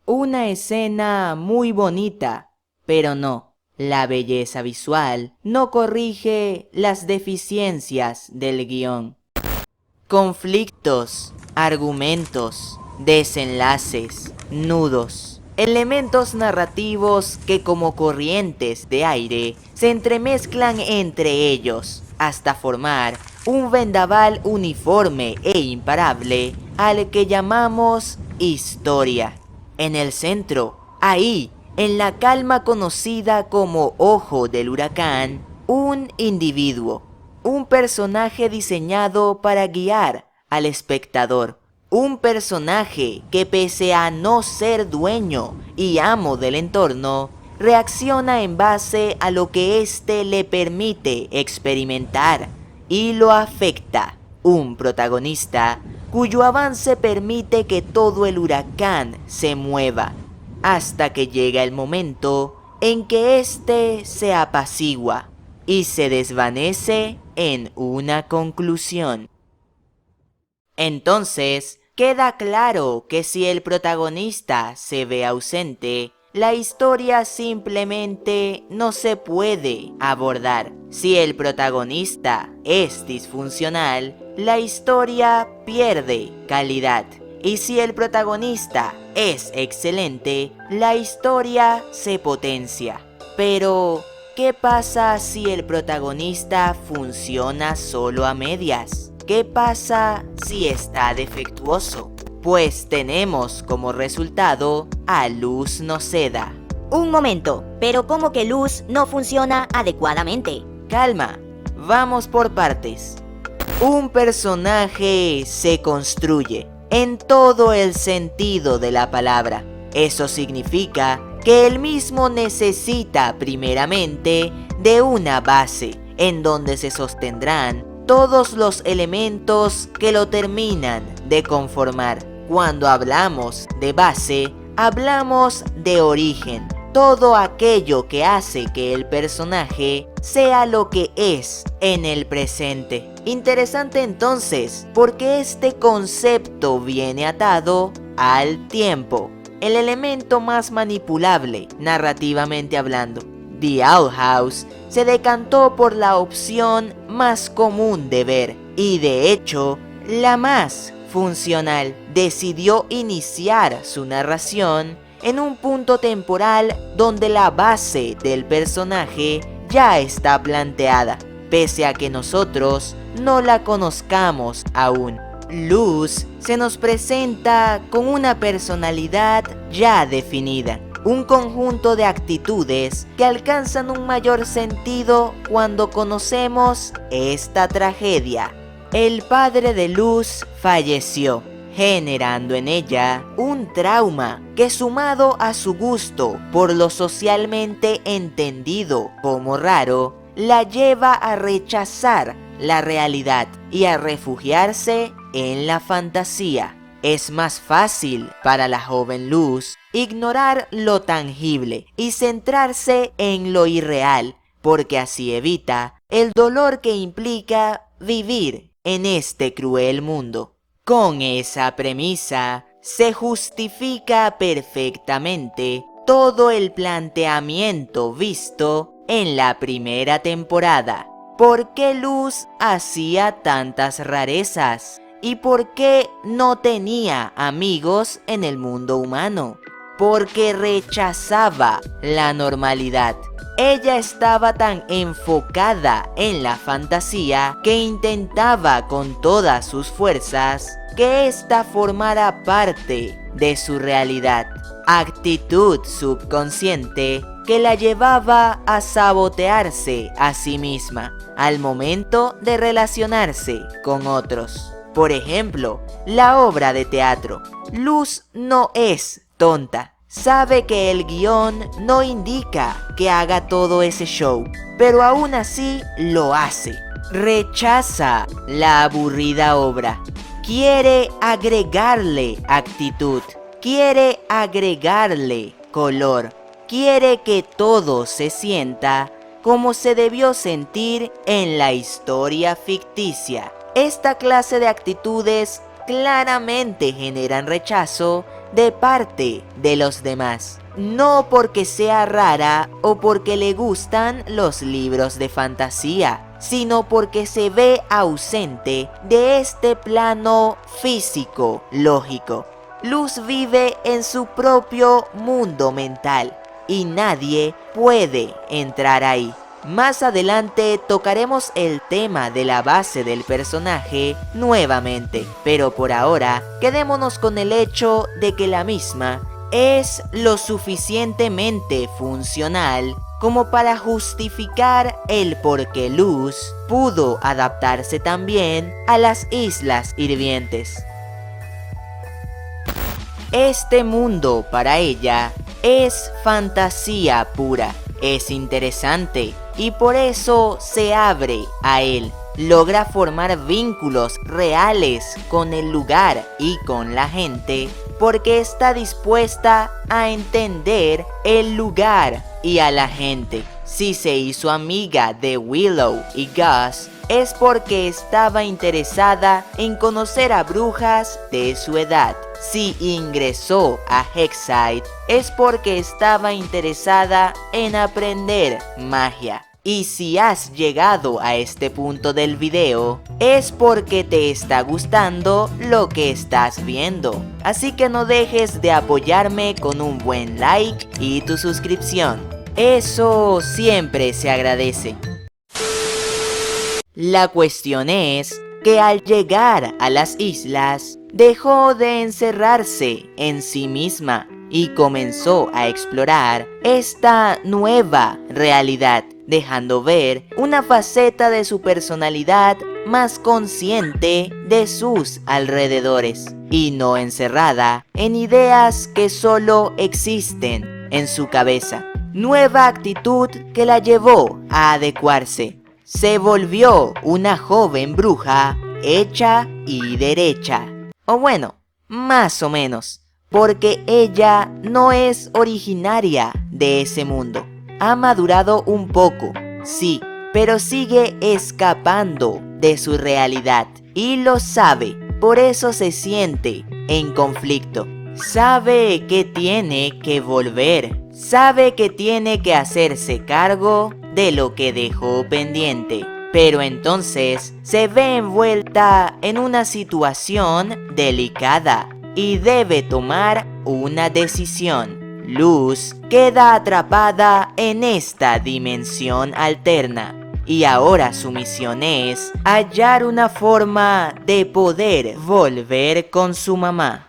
Una escena muy bonita, pero no, la belleza visual no corrige las deficiencias del guión. Conflictos, argumentos, desenlaces, nudos, elementos narrativos que como corrientes de aire se entremezclan entre ellos hasta formar un vendaval uniforme e imparable al que llamamos historia. En el centro, ahí, en la calma conocida como ojo del huracán, un individuo, un personaje diseñado para guiar al espectador. Un personaje que pese a no ser dueño y amo del entorno, reacciona en base a lo que éste le permite experimentar y lo afecta. Un protagonista cuyo avance permite que todo el huracán se mueva, hasta que llega el momento en que éste se apacigua y se desvanece en una conclusión. Entonces, queda claro que si el protagonista se ve ausente, la historia simplemente no se puede abordar. Si el protagonista es disfuncional, la historia pierde calidad. Y si el protagonista es excelente, la historia se potencia. Pero, ¿qué pasa si el protagonista funciona solo a medias? ¿Qué pasa si está defectuoso? Pues tenemos como resultado a Luz Noceda. Un momento, pero ¿cómo que Luz no funciona adecuadamente? Calma, vamos por partes. Un personaje se construye en todo el sentido de la palabra. Eso significa que él mismo necesita primeramente de una base en donde se sostendrán todos los elementos que lo terminan de conformar. Cuando hablamos de base, hablamos de origen, todo aquello que hace que el personaje sea lo que es en el presente. Interesante entonces, porque este concepto viene atado al tiempo, el elemento más manipulable narrativamente hablando. The Owl House se decantó por la opción más común de ver y de hecho la más funcional. Decidió iniciar su narración en un punto temporal donde la base del personaje ya está planteada, pese a que nosotros no la conozcamos aún. Luz se nos presenta con una personalidad ya definida, un conjunto de actitudes que alcanzan un mayor sentido cuando conocemos esta tragedia. El padre de Luz falleció, generando en ella un trauma que, sumado a su gusto por lo socialmente entendido como raro, la lleva a rechazar la realidad y a refugiarse en la fantasía. Es más fácil para la joven Luz ignorar lo tangible y centrarse en lo irreal, porque así evita el dolor que implica vivir en este cruel mundo. Con esa premisa se justifica perfectamente todo el planteamiento visto en la primera temporada. ¿Por qué Luz hacía tantas rarezas? ¿Y por qué no tenía amigos en el mundo humano? Porque rechazaba la normalidad. Ella estaba tan enfocada en la fantasía que intentaba con todas sus fuerzas que ésta formara parte de su realidad. Actitud subconsciente que la llevaba a sabotearse a sí misma al momento de relacionarse con otros. Por ejemplo, la obra de teatro. Luz no es tonta. Sabe que el guión no indica que haga todo ese show, pero aún así lo hace. Rechaza la aburrida obra. Quiere agregarle actitud. Quiere agregarle color. Quiere que todo se sienta como se debió sentir en la historia ficticia. Esta clase de actitudes claramente generan rechazo de parte de los demás. No porque sea rara o porque le gustan los libros de fantasía, sino porque se ve ausente de este plano físico lógico. Luz vive en su propio mundo mental y nadie puede entrar ahí. Más adelante tocaremos el tema de la base del personaje nuevamente, pero por ahora quedémonos con el hecho de que la misma es lo suficientemente funcional como para justificar el por qué Luz pudo adaptarse también a las Islas Hirvientes. Este mundo para ella es fantasía pura, es interesante y por eso se abre a él. Logra formar vínculos reales con el lugar y con la gente porque está dispuesta a entender el lugar y a la gente. Si se hizo amiga de Willow y Gus es porque estaba interesada en conocer a brujas de su edad. Si ingresó a Hexside es porque estaba interesada en aprender magia. Y si has llegado a este punto del video, es porque te está gustando lo que estás viendo. Así que no dejes de apoyarme con un buen like y tu suscripción. Eso siempre se agradece. La cuestión es que al llegar a las islas, dejó de encerrarse en sí misma y comenzó a explorar esta nueva realidad, dejando ver una faceta de su personalidad más consciente de sus alrededores y no encerrada en ideas que solo existen en su cabeza. Nueva actitud que la llevó a adecuarse. Se volvió una joven bruja hecha y derecha. O bueno, más o menos, porque ella no es originaria de ese mundo. Ha madurado un poco, sí, pero sigue escapando de su realidad y lo sabe, por eso se siente en conflicto. Sabe que tiene que volver, sabe que tiene que hacerse cargo de lo que dejó pendiente, pero entonces se ve envuelta en una situación delicada y debe tomar una decisión. Luz queda atrapada en esta dimensión alterna y ahora su misión es hallar una forma de poder volver con su mamá.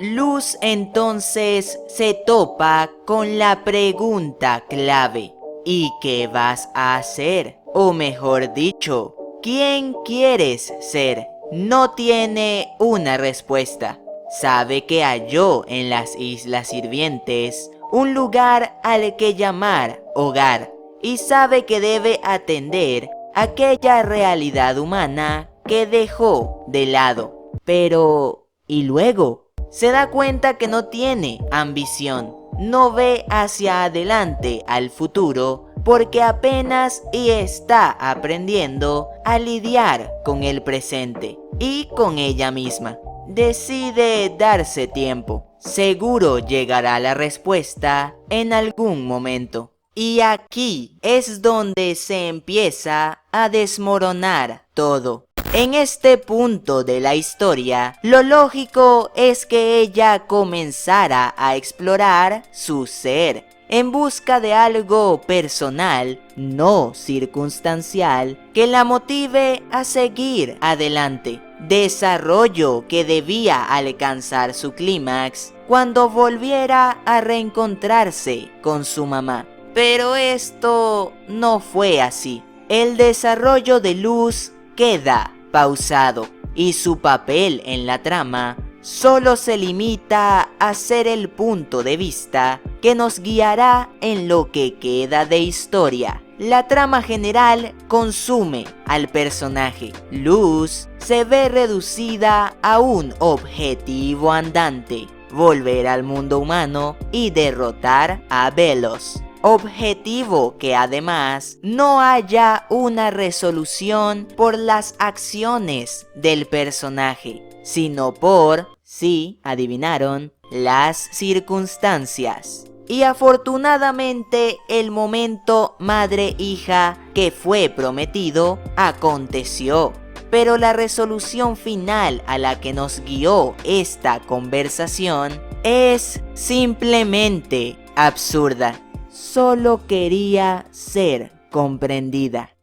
Luz entonces se topa con la pregunta clave. ¿Y qué vas a hacer? O mejor dicho, ¿quién quieres ser? No tiene una respuesta. Sabe que halló en las Islas Hirvientes un lugar al que llamar hogar y sabe que debe atender aquella realidad humana que dejó de lado. Pero, ¿y luego? Se da cuenta que no tiene ambición, no ve hacia adelante al futuro porque apenas y está aprendiendo a lidiar con el presente y con ella misma. Decide darse tiempo, seguro llegará la respuesta en algún momento. Y aquí es donde se empieza a desmoronar todo. En este punto de la historia, lo lógico es que ella comenzara a explorar su ser, en busca de algo personal, no circunstancial, que la motive a seguir adelante. Desarrollo que debía alcanzar su clímax cuando volviera a reencontrarse con su mamá. Pero esto no fue así. El desarrollo de Luz queda pausado y su papel en la trama solo se limita a ser el punto de vista que nos guiará en lo que queda de historia. La trama general consume al personaje. Luz se ve reducida a un objetivo andante: volver al mundo humano y derrotar a Velos. Objetivo que además no haya una resolución por las acciones del personaje, sino por, sí, adivinaron, las circunstancias. Y afortunadamente el momento madre-hija que fue prometido aconteció. Pero la resolución final a la que nos guió esta conversación es simplemente absurda. Solo quería ser comprendida.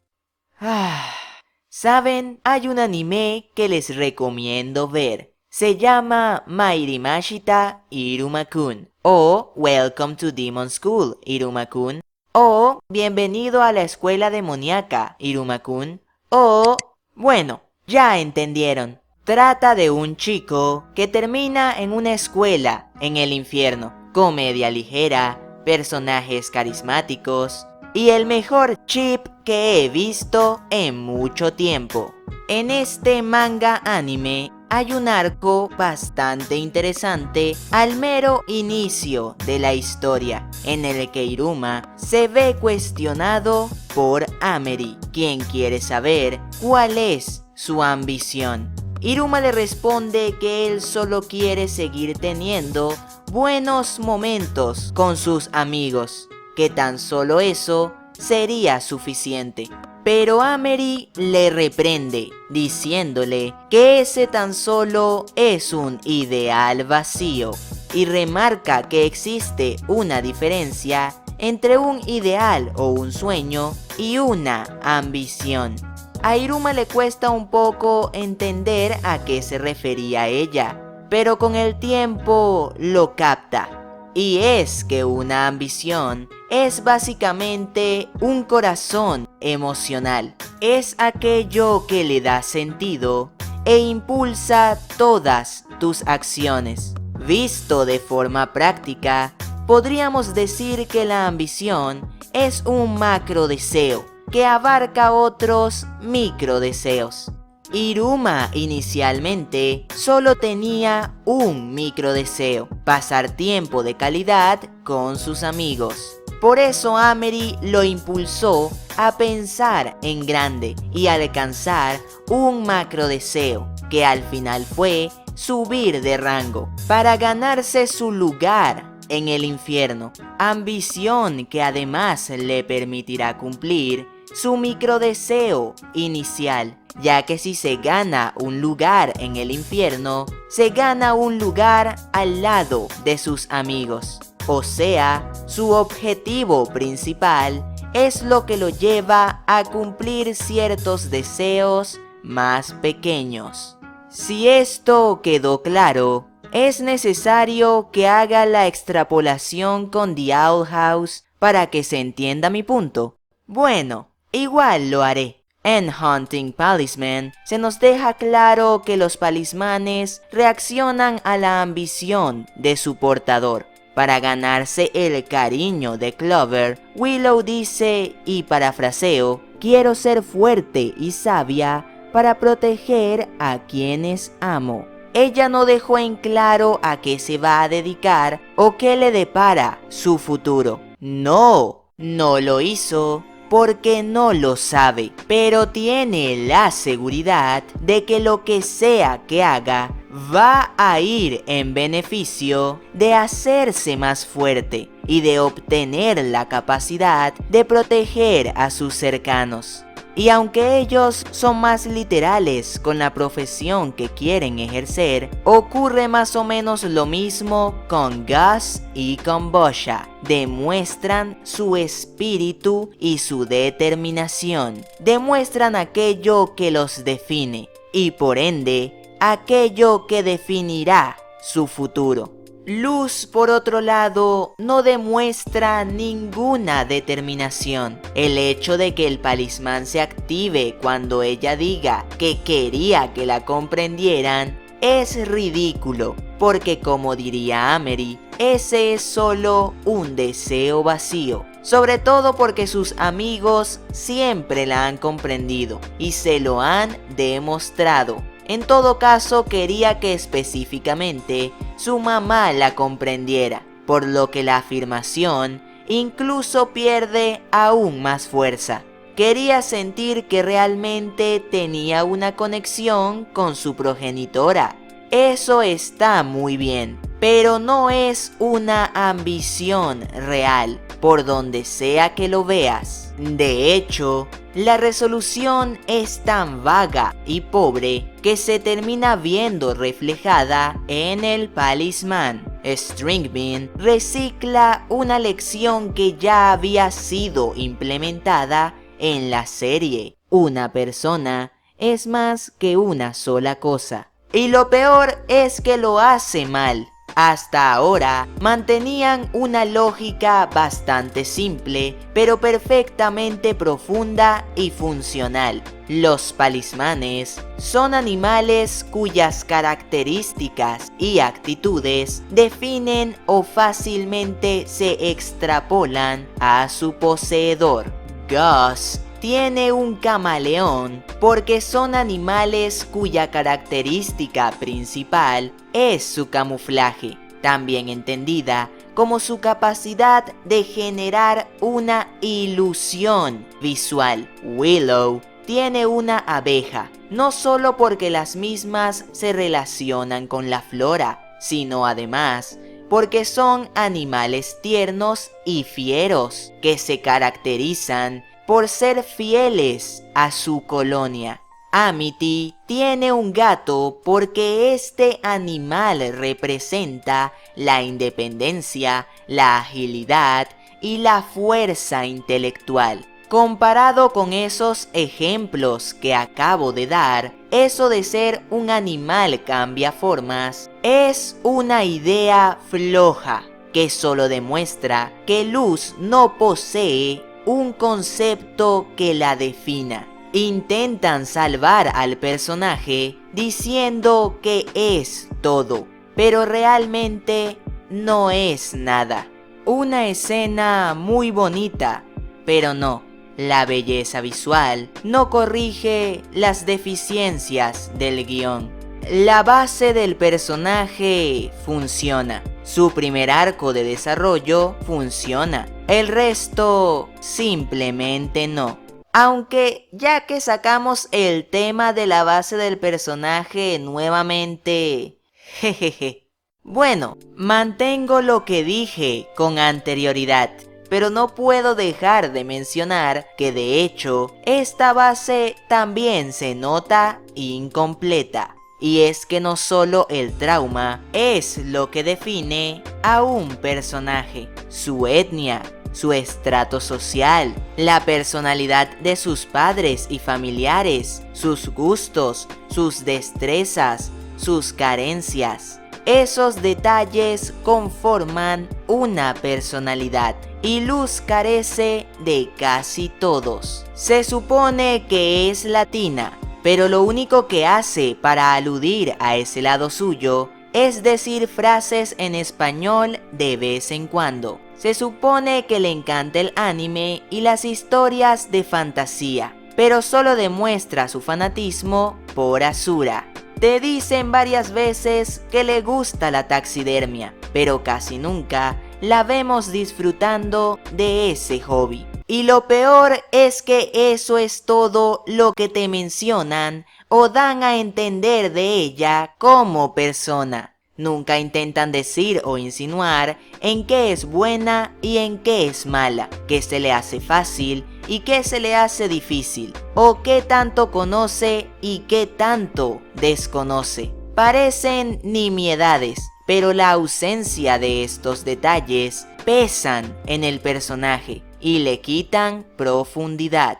¿Saben? Hay un anime que les recomiendo ver. Se llama Mairimashita Iruma-kun o Welcome to Demon School Iruma-kun o Bienvenido a la escuela demoníaca Iruma-kun o... Bueno, ya entendieron. Trata de un chico que termina en una escuela en el infierno. Comedia ligera, personajes carismáticos y el mejor chip que he visto en mucho tiempo. En este manga anime hay un arco bastante interesante al mero inicio de la historia, en el que Iruma se ve cuestionado por Amerie, quien quiere saber cuál es su ambición. Iruma le responde que él solo quiere seguir teniendo buenos momentos con sus amigos, que tan solo eso sería suficiente. Pero Amerie le reprende, diciéndole que ese tan solo es un ideal vacío, y remarca que existe una diferencia entre un ideal o un sueño y una ambición. A Iruma le cuesta un poco entender a qué se refería ella, pero con el tiempo lo capta. Y es que una ambición es básicamente un corazón emocional. Es aquello que le da sentido e impulsa todas tus acciones. Visto de forma práctica, podríamos decir que la ambición es un macro deseo que abarca otros micro deseos. Iruma inicialmente solo tenía un micro deseo: pasar tiempo de calidad con sus amigos. Por eso Amerie lo impulsó a pensar en grande y alcanzar un macro deseo, que al final fue subir de rango para ganarse su lugar en el infierno. Ambición que además le permitirá cumplir su microdeseo inicial, ya que si se gana un lugar en el infierno, se gana un lugar al lado de sus amigos. O sea, su objetivo principal es lo que lo lleva a cumplir ciertos deseos más pequeños. Si esto quedó claro, es necesario que haga la extrapolación con The Owl House para que se entienda mi punto. Bueno, igual lo haré. En Hunting Palisman se nos deja claro que los palismanes reaccionan a la ambición de su portador. Para ganarse el cariño de Clover, Willow dice, y parafraseo, quiero ser fuerte y sabia para proteger a quienes amo. Ella no dejó en claro a qué se va a dedicar o qué le depara su futuro. No lo hizo porque no lo sabe, pero tiene la seguridad de que lo que sea que haga va a ir en beneficio de hacerse más fuerte y de obtener la capacidad de proteger a sus cercanos. Y aunque ellos son más literales con la profesión que quieren ejercer, ocurre más o menos lo mismo con Gus y con Bosha. Demuestran su espíritu y su determinación. Demuestran aquello que los define y por ende aquello que definirá su futuro. Luz, por otro lado, no demuestra ninguna determinación. El hecho de que el palismán se active cuando ella diga que quería que la comprendieran es ridículo, porque como diría Amerie, ese es solo un deseo vacío. Sobre todo porque sus amigos siempre la han comprendido y se lo han demostrado. En todo caso, quería que específicamente su mamá la comprendiera, por lo que la afirmación incluso pierde aún más fuerza. Quería sentir que realmente tenía una conexión con su progenitora. Eso está muy bien, pero no es una ambición real, por donde sea que lo veas. De hecho, la resolución es tan vaga y pobre que se termina viendo reflejada en el Palisman. Stringbean recicla una lección que ya había sido implementada en la serie. Una persona es más que una sola cosa. Y lo peor es que lo hace mal. Hasta ahora mantenían una lógica bastante simple, pero perfectamente profunda y funcional. Los palismanes son animales cuyas características y actitudes definen o fácilmente se extrapolan a su poseedor. Gus tiene un camaleón porque son animales cuya característica principal es su camuflaje, también entendida como su capacidad de generar una ilusión visual. Willow tiene una abeja, no solo porque las mismas se relacionan con la flora, sino además porque son animales tiernos y fieros que se caracterizan por ser fieles a su colonia. Amity tiene un gato porque este animal representa la independencia, la agilidad y la fuerza intelectual. Comparado con esos ejemplos que acabo de dar, eso de ser un animal cambiaformas es una idea floja que solo demuestra que Luz no posee un concepto que la defina. Intentan salvar al personaje diciendo que es todo, pero realmente no es nada. Una escena muy bonita, pero no. La belleza visual no corrige las deficiencias del guión. La base del personaje funciona. Su primer arco de desarrollo funciona. El resto simplemente no. Aunque ya que sacamos el tema de la base del personaje nuevamente, jejeje. Bueno, mantengo lo que dije con anterioridad, pero no puedo dejar de mencionar que de hecho esta base también se nota incompleta. Y es que no solo el trauma es lo que define a un personaje, su etnia, su estrato social, la personalidad de sus padres y familiares, sus gustos, sus destrezas, sus carencias. Esos detalles conforman una personalidad y Luz carece de casi todos. Se supone que es latina, pero lo único que hace para aludir a ese lado suyo es decir frases en español de vez en cuando. Se supone que le encanta el anime y las historias de fantasía, pero solo demuestra su fanatismo por Asura. Te dicen varias veces que le gusta la taxidermia, pero casi nunca la vemos disfrutando de ese hobby. Y lo peor es que eso es todo lo que te mencionan o dan a entender de ella como persona. Nunca intentan decir o insinuar en qué es buena y en qué es mala, qué se le hace fácil y qué se le hace difícil, o qué tanto conoce y qué tanto desconoce. Parecen nimiedades, pero la ausencia de estos detalles pesan en el personaje y le quitan profundidad.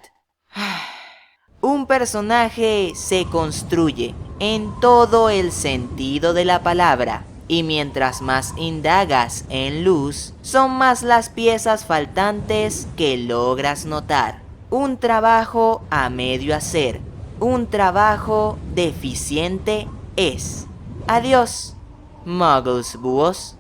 Un personaje se construye en todo el sentido de la palabra, y mientras más indagas en Luz, son más las piezas faltantes que logras notar. Un trabajo a medio hacer, un trabajo deficiente es. Adiós, Muggles búhos.